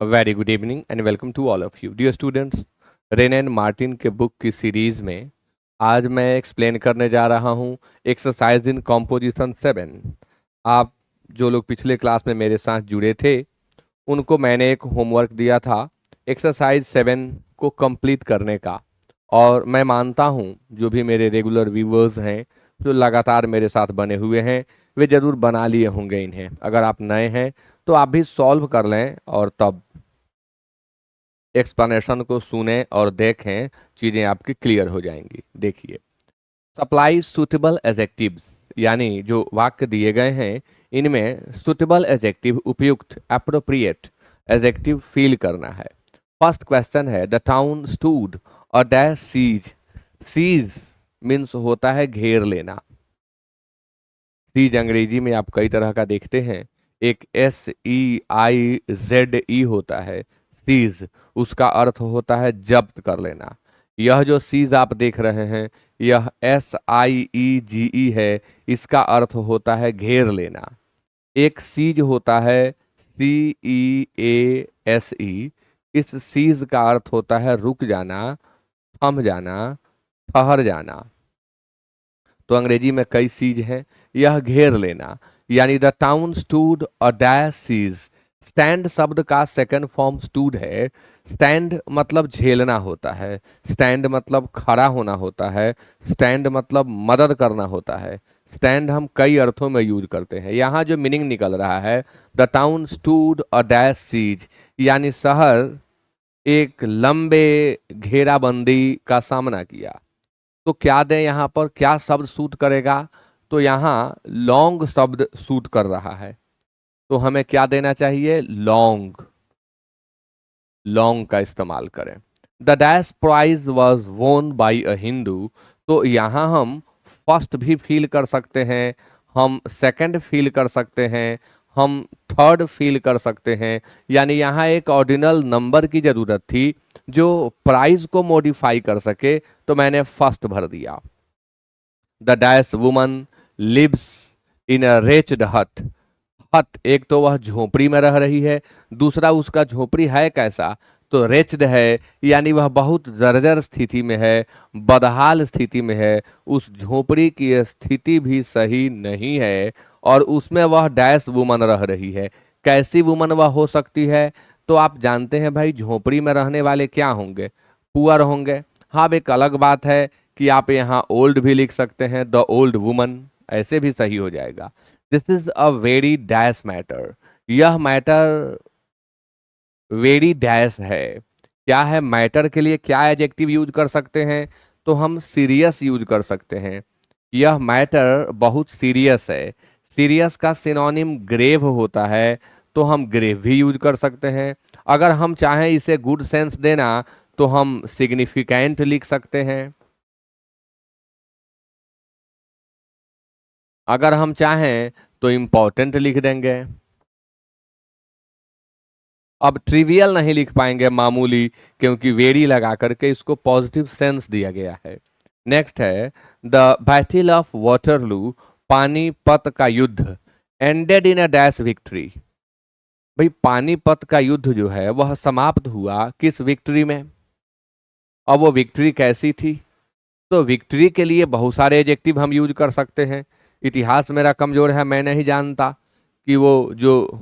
Very good evening and welcome to all of you dear students. Wren and Martin के book की series में आज मैं explain करने जा रहा हूँ एक्सरसाइज इन कॉम्पोजिशन 7। आप जो लोग पिछले क्लास में मेरे साथ जुड़े थे उनको मैंने एक होमवर्क दिया था एक्सरसाइज 7 को कंप्लीट करने का, और मैं मानता हूँ जो भी मेरे रेगुलर व्यूवर्स हैं जो लगातार मेरे साथ बने हुए हैं वे जरूर बना लिए होंगे इन्हें। अगर आप नए हैं तो आप भी सॉल्व कर लें और तब एक्सप्लेनेशन को सुने और देखें, चीज़ें आपकी क्लियर हो जाएंगी। देखिए, सप्लाई सुटेबल एडजेक्टिव्स, यानी जो वाक्य दिए गए हैं इनमें सुटेबल एडजेक्टिव, उपयुक्त, अप्रोप्रिएट एडजेक्टिव फील करना है। फर्स्ट क्वेश्चन है द टाउन स्टूड और डैश सीज। सीज मीन्स होता है घेर लेना। सीज अंग्रेजी में आप कई तरह का देखते हैं, एक SEIZE होता है सीज, उसका अर्थ होता है जब्त कर लेना। यह जो सीज आप देख रहे हैं यह SIEGE है, इसका अर्थ होता है घेर लेना। एक सीज होता है CEASE, इस सीज का अर्थ होता है रुक जाना, थम जाना, ठहर जाना। तो अंग्रेजी में कई सीज हैं। यह घेर लेना, यानी the town stood a dash siege. Stand शब्द का सेकंड फॉर्म स्टूड है। स्टैंड मतलब झेलना होता है, स्टैंड मतलब खड़ा होना होता है, स्टैंड मतलब मदद करना होता है। स्टैंड हम कई अर्थों में यूज करते हैं। यहाँ जो मीनिंग निकल रहा है the town stood a dash siege, यानी शहर एक लंबे घेराबंदी का सामना किया। तो क्या दें यहाँ पर, क्या शब्द सूट करेगा? तो यहाँ लॉन्ग शब्द सूट कर रहा है, तो हमें क्या देना चाहिए? लॉन्ग। लॉन्ग का इस्तेमाल करें। द डैश प्राइज वॉज वोन बाई अ हिंदू, तो यहाँ हम फर्स्ट भी फील कर सकते हैं, हम सेकंड फील कर सकते हैं, हम थर्ड फील कर सकते हैं। यानी यहाँ एक ऑर्डिनल नंबर की जरूरत थी जो प्राइज को मॉडिफाई कर सके, तो मैंने फर्स्ट भर दिया। The dash woman lives in a wretched hut. Hut, एक तो वह झोपड़ी में रह रही है, दूसरा उसका झोपड़ी है कैसा? तो रेच्ड है, यानी वह बहुत जर्जर स्थिति में है, बदहाल स्थिति में है। उस झोपड़ी की स्थिति भी सही नहीं है और उसमें वह डैश वुमन रह रही है। कैसी वुमन वह हो सकती है? तो आप जानते हैं भाई, झोपड़ी में रहने वाले क्या होंगे? पुअर होंगे। हाँ, अब एक अलग बात है कि आप यहाँ ओल्ड भी लिख सकते हैं, द ओल्ड वुमन, ऐसे भी सही हो जाएगा। This is a very dash matter, यह मैटर वेरी डैश है। क्या है मैटर के लिए? क्या एडजेक्टिव यूज कर सकते हैं? तो हम सीरियस यूज कर सकते हैं। यह मैटर बहुत सीरियस है। सीरियस का सिनोनिम ग्रेव होता है, तो हम ग्रेव भी यूज कर सकते हैं। अगर हम चाहें इसे गुड सेंस देना तो हम सिग्निफिकेंट लिख सकते हैं। अगर हम चाहें तो इम्पोर्टेंट लिख देंगे। अब ट्रिवियल नहीं लिख पाएंगे मामूली, क्योंकि वेरी लगा करके इसको पॉजिटिव सेंस दिया गया है। नेक्स्ट है the battle of Waterloo, Panipat का युद्ध, ended in a dash victory. भाई, पानीपत का युद्ध जो है वह समाप्त हुआ किस विक्ट्री में? अब वो विक्ट्री कैसी थी? तो विक्ट्री के लिए बहुत सारे एडजेक्टिव हम यूज कर सकते हैं। इतिहास मेरा कमजोर है, मैं नहीं जानता कि वो जो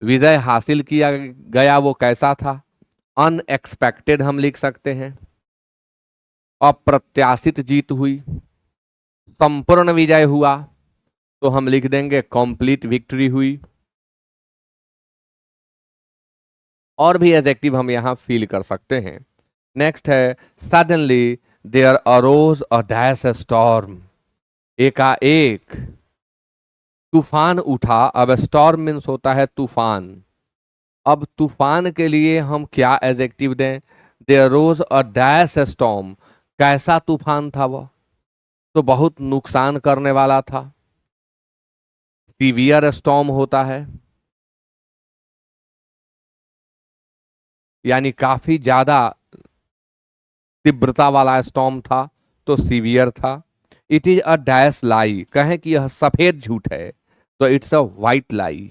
विजय हासिल किया गया वो कैसा था। अनएक्सपेक्टेड हम लिख सकते हैं। अप्रत्याशित जीत हुई, संपूर्ण विजय हुआ, तो हम लिख देंगे कंप्लीट विक्ट्री हुई। और भी एडजेक्टिव हम यहाँ फील कर सकते हैं। नेक्स्ट है suddenly there arose a dash storm. एकाएक तूफान उठा। अब स्टॉर्म मीन्स होता है तूफान। अब तूफान के लिए हम क्या एडजेक्टिव दें? There rose a dash storm, कैसा तूफान था वह? तो बहुत नुकसान करने वाला था। सीवियर स्टॉर्म होता है, यानी काफी ज्यादा तीव्रता वाला स्टॉर्म था, तो सीवियर था। इट इज अ डैश लाई, कहें कि यह सफेद झूठ है, तो इट्स अ वाइट लाई।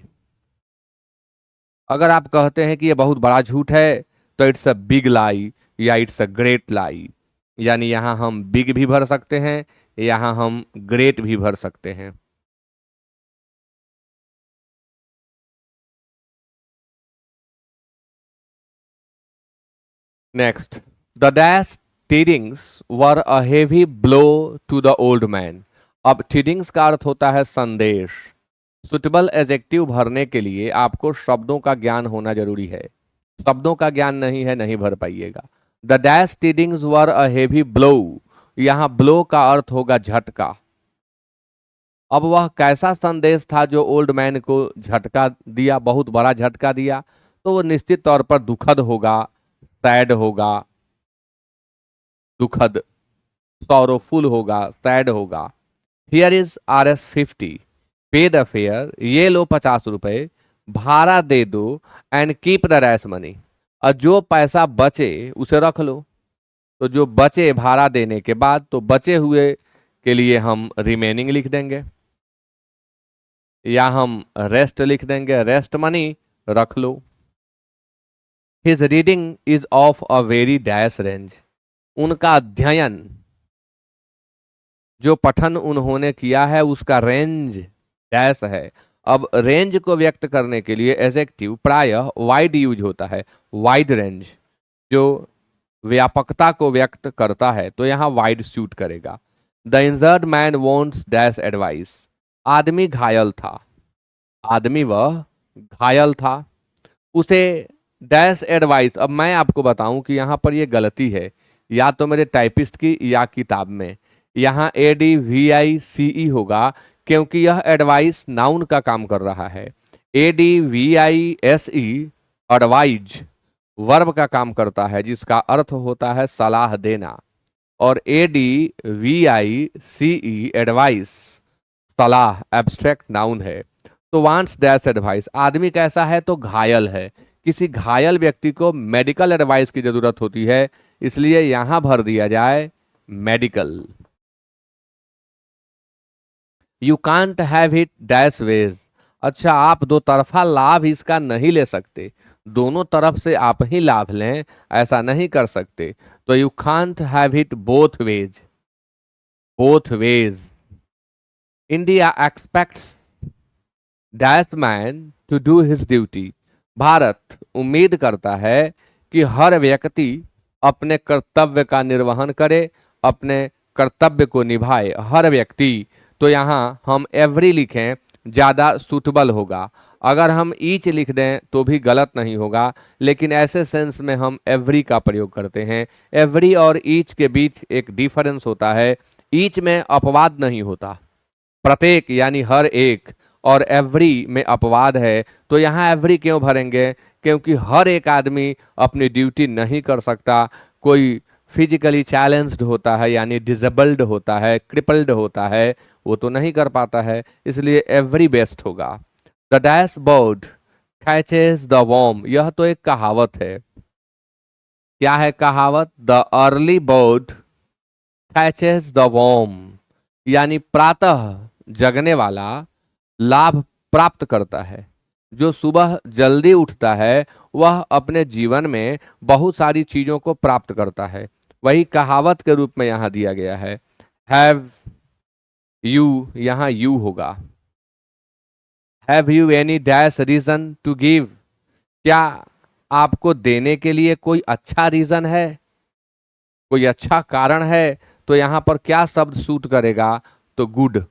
अगर आप कहते हैं कि ये बहुत बड़ा झूठ है तो इट्स अ बिग लाई या इट्स अ ग्रेट लाई, यानी यहां हम बिग भी भर सकते हैं, यहां हम ग्रेट भी भर सकते हैं। Next, the dash tidings were a heavy blow to the old man. अब टीडिंग्स का अर्थ होता है संदेश। सुटेबल एजेक्टिव भरने के लिए आपको शब्दों का ज्ञान होना जरूरी है। शब्दों का ज्ञान नहीं है, नहीं भर पाइएगा। The dash tidings were a heavy blow, यहां ब्लो का अर्थ होगा झटका। अब वह कैसा संदेश था जो ओल्ड मैन को झटका दिया, बहुत बड़ा झटका दिया, तो वो निश्चित तौर पर दुखद होगा, सैड होगा, दुखद, सॉरोफुल होगा, सैड होगा। हियर इज RS 50, पे द फेयर, ये लो 50 रुपए, भाड़ा दे दो, and keep the rash money, और जो पैसा बचे उसे रख लो। तो जो बचे भाड़ा देने के बाद, तो बचे हुए के लिए हम रिमेनिंग लिख देंगे, या हम रेस्ट लिख देंगे, रेस्ट मनी रख लो। His reading is of a very dash range, उनका अध्ययन, जो पठन उन्होंने किया है उसका रेंज डैश है। अब रेंज को व्यक्त करने के लिए एडजेक्टिव प्रायः वाइड यूज होता है, वाइड रेंज, जो व्यापकता को व्यक्त करता है, तो यहाँ वाइड सूट करेगा। The injured man wants dash advice, आदमी घायल था, आदमी वह घायल था, उसे डैश एडवाइस। अब मैं आपको बताऊं कि यहाँ पर ये गलती है, या तो मेरे टाइपिस्ट की या किताब में। यहाँ ADVICE होगा, क्योंकि यह एडवाइस नाउन का काम कर रहा है। ADVISE एडवाइज वर्ब का काम करता है, जिसका अर्थ होता है सलाह देना। और ADVICE एडवाइस सलाह एब्स्ट्रैक्ट नाउन है। तो वांट्स डैश एडवाइस, आदमी कैसा है तो घायल है, किसी घायल व्यक्ति को मेडिकल एडवाइस की जरूरत होती है, इसलिए यहां भर दिया जाए medical. You can't have it dash ways, अच्छा आप दो तरफा लाभ इसका नहीं ले सकते, दोनों तरफ से आप ही लाभ लें, ऐसा नहीं कर सकते। तो you can't have it both ways, both ways. India expects dash man to do his duty, Bharat उम्मीद करता है कि हर व्यक्ति अपने कर्तव्य का निर्वहन करे, अपने कर्तव्य को निभाए, हर व्यक्ति। तो यहाँ हम एवरी लिखें ज़्यादा सूटेबल होगा। अगर हम ईच लिख दें तो भी गलत नहीं होगा, लेकिन ऐसे सेंस में हम एवरी का प्रयोग करते हैं। एवरी और ईच के बीच एक डिफरेंस होता है, ईच में अपवाद नहीं होता, प्रत्येक यानी हर एक, और एवरी में अपवाद है। तो यहाँ एवरी क्यों भरेंगे, क्योंकि हर एक आदमी अपनी ड्यूटी नहीं कर सकता, कोई फिजिकली चैलेंज्ड होता है, यानी डिसेबल्ड होता है, क्रिपल्ड होता है, वो तो नहीं कर पाता है, इसलिए एवरी बेस्ट होगा। The dash bird catches the worm, यह तो एक कहावत है। क्या है कहावत? The early bird catches the worm, यानी प्रातः जगने वाला लाभ प्राप्त करता है। जो सुबह जल्दी उठता है वह अपने जीवन में बहुत सारी चीजों को प्राप्त करता है, वही कहावत के रूप में यहां दिया गया है। हैव यू, यहां यू होगा। Have you any dash reason to give, क्या आपको देने के लिए कोई अच्छा रीजन है, कोई अच्छा कारण है? तो यहां पर क्या शब्द सूट करेगा? तो गुड,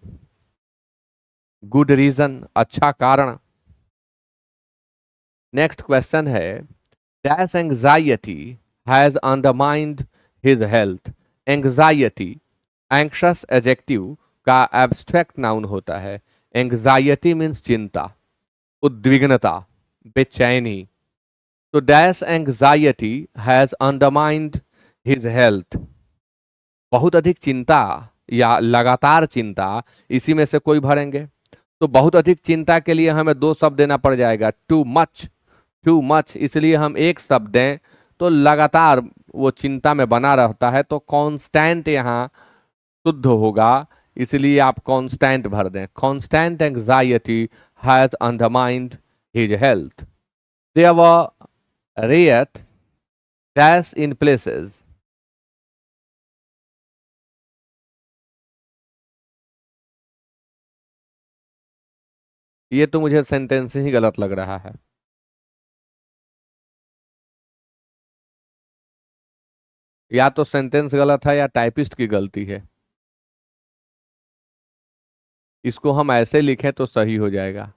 गुड रीजन, अच्छा कारण। नेक्स्ट क्वेश्चन है, dash anxiety has undermined his health. Anxiety, anxious adjective का एब्स्ट्रैक्ट नाउन होता है। एंग्जाइटी मीन्स चिंता, उद्विग्नता, बेचैनी। तो dash anxiety has undermined his health, बहुत अधिक चिंता या लगातार चिंता, इसी में से कोई भरेंगे। तो बहुत अधिक चिंता के लिए हमें दो शब्द देना पड़ जाएगा, टू मच, टू मच, इसलिए हम एक शब्द दें तो लगातार वो चिंता में बना रहता है, तो कांस्टेंट यहाँ शुद्ध होगा, इसलिए आप कांस्टेंट भर दें। Constant anxiety has undermined his health. There were riots dash in places. ये तो मुझे सेंटेंस ही गलत लग रहा है। या तो सेंटेंस गलत है या टाइपिस्ट की गलती है। इसको हम ऐसे लिखें तो सही हो जाएगा।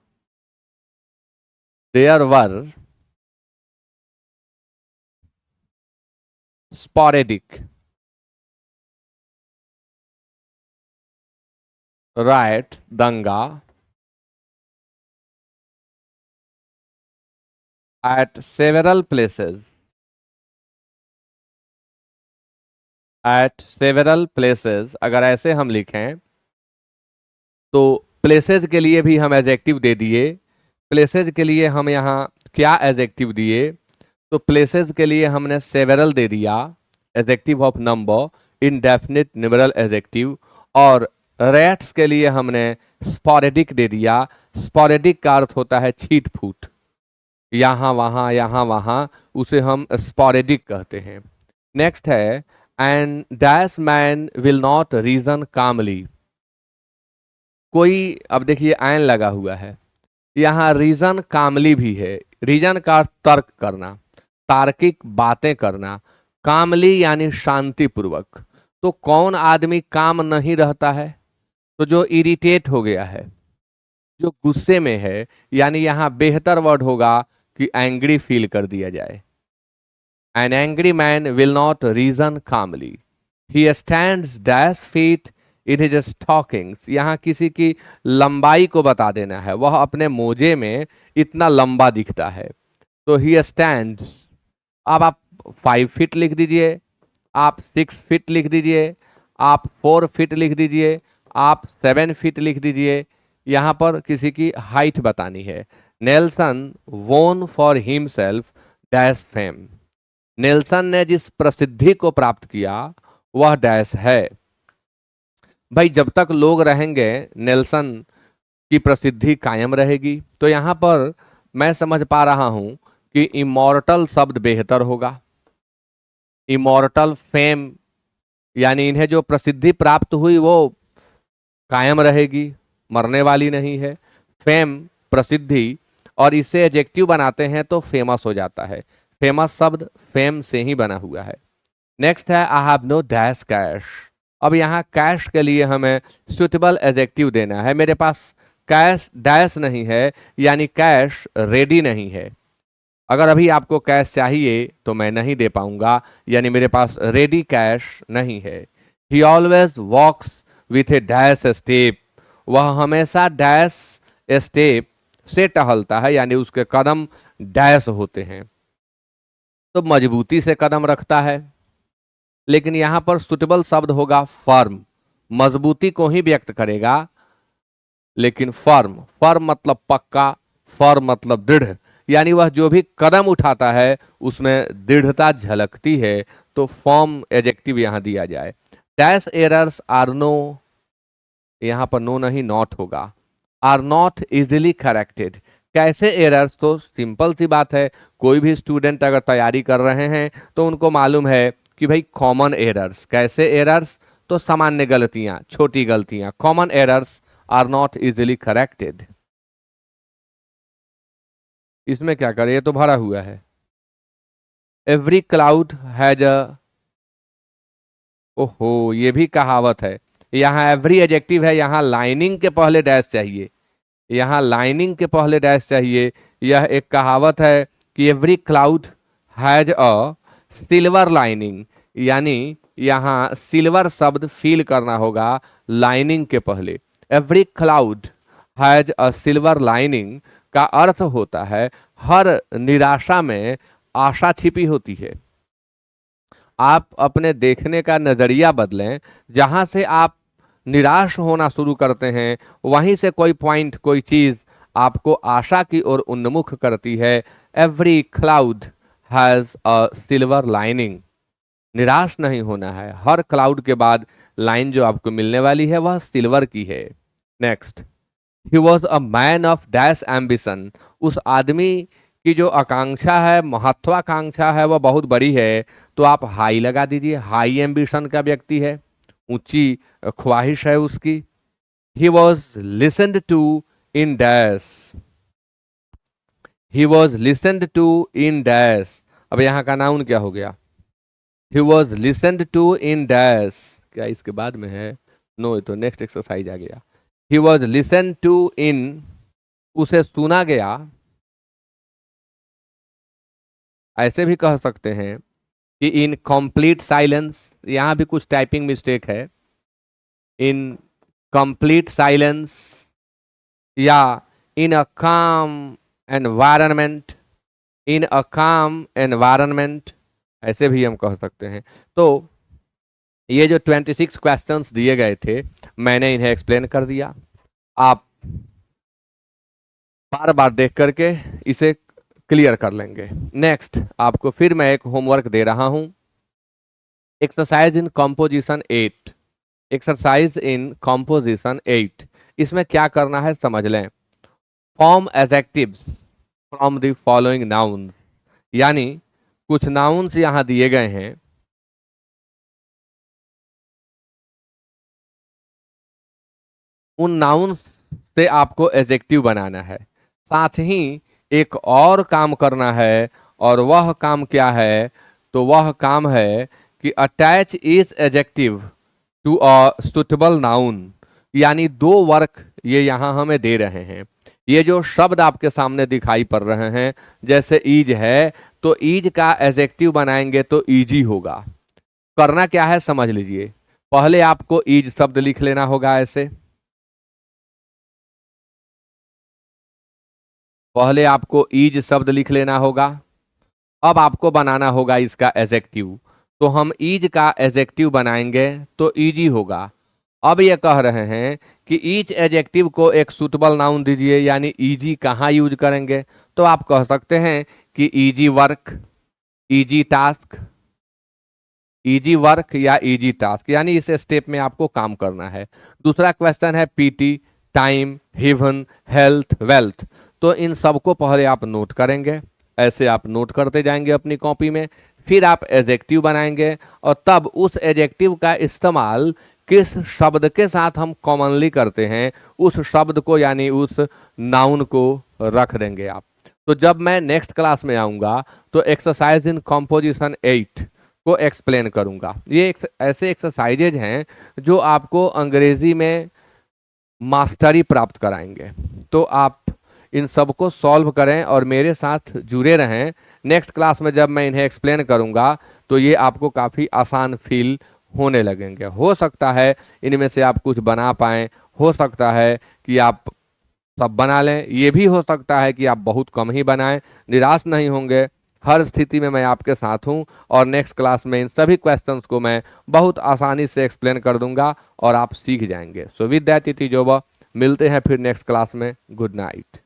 देयर वर sporadic riot दंगा at several places, at several places अगर ऐसे हम लिखें तो प्लेसेस के लिए भी हम एडजेक्टिव दे दिए। प्लेसेस के लिए हम यहाँ क्या एडजेक्टिव दिए? तो प्लेसेस के लिए हमने सेवेरल दे दिया, adjective of number, indefinite numeral adjective. और रेट्स के लिए हमने स्पॉरेडिक दे दिया। स्पॉरेडिक का अर्थ होता है छीट फूट, यहाँ वहाँ, उसे हम स्पॉरेडिक कहते हैं। नेक्स्ट है and dash man will not reason calmly. कोई, अब देखिए एन लगा हुआ है, यहाँ रीजन कामली भी है। रीजन का अर्थ तर्क करना, तार्किक बातें करना, कामली यानी शांतिपूर्वक। तो कौन आदमी काम नहीं रहता है? तो जो इरिटेट हो गया है, जो गुस्से में है, यानी यहाँ बेहतर वर्ड होगा कि एंग्री फील कर दिया जाए। An angry man will not reason calmly, he stands dash feet in his stockings. यहाँ किसी की लंबाई को बता देना है, वह अपने मोजे में इतना लंबा दिखता है। तो ही स्टैंड्स, अब आप 5 फीट लिख दीजिए, आप 6 फीट लिख दीजिए, आप 4 फीट लिख दीजिए, आप 7 फीट लिख दीजिए। यहाँ पर किसी की हाइट बतानी है। नेल्सन वोन for himself dash fame. Nelson ने जिस प्रसिद्धि को प्राप्त किया वह डैश है। भाई जब तक लोग रहेंगे नेल्सन की प्रसिद्धि कायम रहेगी। तो यहाँ पर मैं समझ पा रहा हूं कि इमॉर्टल शब्द बेहतर होगा। इमॉर्टल फेम यानी इन्हें जो प्रसिद्धि प्राप्त हुई वो कायम रहेगी, मरने वाली नहीं है। फेम प्रसिद्धि, और इसे एडजेक्टिव बनाते हैं तो फेमस हो जाता है। फेमस शब्द फेम से ही बना हुआ है। नेक्स्ट है I have no dash cash. अब यहाँ कैश के लिए हमें सुटेबल एडजेक्टिव देना है। मेरे पास कैश डैश नहीं है, यानी कैश रेडी नहीं है। अगर अभी आपको कैश चाहिए तो मैं नहीं दे पाऊंगा, यानी मेरे पास रेडी कैश नहीं है। He always walks with a dash step. वह हमेशा डैश स्टेप से टहलता है, यानी उसके कदम डैश होते हैं, तो मजबूती से कदम रखता है। लेकिन यहां पर सुटेबल शब्द होगा फर्म। मजबूती को ही व्यक्त करेगा, लेकिन फर्म, फर्म मतलब पक्का, फर्म मतलब दृढ़, यानी वह जो भी कदम उठाता है उसमें दृढ़ता झलकती है। तो फॉर्म एडजेक्टिव यहां दिया जाए। डैश एरर्स आर नो, यहां पर नो नहीं नॉट होगा, आर नॉट इजिली करेक्टेड। कैसे एरर्स? तो सिंपल सी बात है, कोई भी स्टूडेंट अगर तैयारी कर रहे हैं तो उनको मालूम है कि भाई कॉमन एरर्स। कैसे एरर्स? तो सामान्य गलतियां, छोटी गलतियां। Common errors are not easily corrected. इसमें क्या करें, ये तो भरा हुआ है। एवरी क्लाउड हैज अ, ओहो ये भी कहावत है। यहाँ एवरी एडजेक्टिव है, यहाँ लाइनिंग के पहले डैश चाहिए, यहाँ लाइनिंग के पहले डैश चाहिए। यह एक कहावत है कि every cloud has a silver lining, यानी यहाँ सिल्वर शब्द फील करना होगा लाइनिंग के पहले। Every cloud has a silver lining का अर्थ होता है हर निराशा में आशा छिपी होती है। आप अपने देखने का नजरिया बदलें, जहां से आप निराश होना शुरू करते हैं वहीं से कोई पॉइंट, कोई चीज आपको आशा की ओर उन्मुख करती है। Every cloud has a silver lining. निराश नहीं होना है, हर क्लाउड के बाद लाइन जो आपको मिलने वाली है वह सिल्वर की है। Next, he was a man of dash ambition. उस आदमी कि जो आकांक्षा है, महत्वाकांक्षा है, वह बहुत बड़ी है, तो आप हाई लगा दीजिए। हाई एम्बिशन का व्यक्ति है, ऊंची ख्वाहिश है उसकी। He was listened to in dash, he was listened to in dash. अब यहाँ का नाउन क्या हो गया? He was listened to in dash, क्या इसके बाद में है? नो, ये तो नेक्स्ट एक्सरसाइज आ गया। ही वॉज लिसन टू इन, उसे सुना गया। ऐसे भी कह सकते हैं कि इन कंप्लीट साइलेंस, यहां भी कुछ टाइपिंग मिस्टेक है। इन कंप्लीट साइलेंस या इन अ काम एनवायरनमेंट, इन अ काम एनवायरनमेंट, ऐसे भी हम कह सकते हैं। तो ये जो 26 क्वेश्चंस दिए गए थे, मैंने इन्हें एक्सप्लेन कर दिया। आप बार बार देख करके इसे क्लियर कर लेंगे। नेक्स्ट आपको फिर मैं एक होमवर्क दे रहा हूं, exercise in composition 8। Exercise in composition 8, इसमें क्या करना है समझ लें। Form adjectives from the following nouns, यानी कुछ नाउन्स यहां दिए गए हैं, उन नाउन्स से आपको एडजेक्टिव बनाना है। साथ ही एक और काम करना है, और वह काम क्या है? तो वह काम है कि अटैच इस adjective to a suitable noun, यानी दो वर्क ये यहाँ हमें दे रहे हैं। ये जो शब्द आपके सामने दिखाई पड़ रहे हैं, जैसे ईज है, तो ईज का एडजेक्टिव बनाएंगे तो ईजी होगा। करना क्या है समझ लीजिए। पहले आपको ईज शब्द लिख लेना होगा ऐसे, पहले आपको ईज शब्द लिख लेना होगा। अब आपको बनाना होगा इसका एडजेक्टिव, तो हम ईज का एडजेक्टिव बनाएंगे तो इजी होगा। अब ये कह रहे हैं कि ईच एडजेक्टिव को एक सूटेबल नाउन दीजिए, यानी इजी कहाँ यूज करेंगे? तो आप कह सकते हैं कि easy work, easy task, easy work या इजी टास्क, यानी इस स्टेप में आपको काम करना है। दूसरा क्वेश्चन है pity, time, heaven, health, wealth. तो इन सबको पहले आप नोट करेंगे, ऐसे आप नोट करते जाएंगे अपनी कॉपी में। फिर आप एडजेक्टिव बनाएंगे, और तब उस एडजेक्टिव का इस्तेमाल किस शब्द के साथ हम कॉमनली करते हैं, उस शब्द को यानी उस नाउन को रख देंगे आप। तो जब मैं नेक्स्ट क्लास में आऊँगा तो एक्सरसाइज इन कंपोजिशन 8 को एक्सप्लेन करूँगा। ये ऐसे एक्सरसाइजेज हैं जो आपको अंग्रेजी में मास्टरी प्राप्त कराएंगे। तो आप इन सबको सॉल्व करें और मेरे साथ जुड़े रहें। नेक्स्ट क्लास में जब मैं इन्हें एक्सप्लेन करूँगा तो ये आपको काफ़ी आसान फील होने लगेंगे। हो सकता है इनमें से आप कुछ बना पाएँ, हो सकता है कि आप सब बना लें, ये भी हो सकता है कि आप बहुत कम ही बनाएं। निराश नहीं होंगे, हर स्थिति में मैं आपके साथ हूं, और नेक्स्ट क्लास में इन सभी क्वेश्चंस को मैं बहुत आसानी से एक्सप्लेन कर दूंगा और आप सीख जाएंगे। So with that it is over, मिलते हैं फिर नेक्स्ट क्लास में। Good night.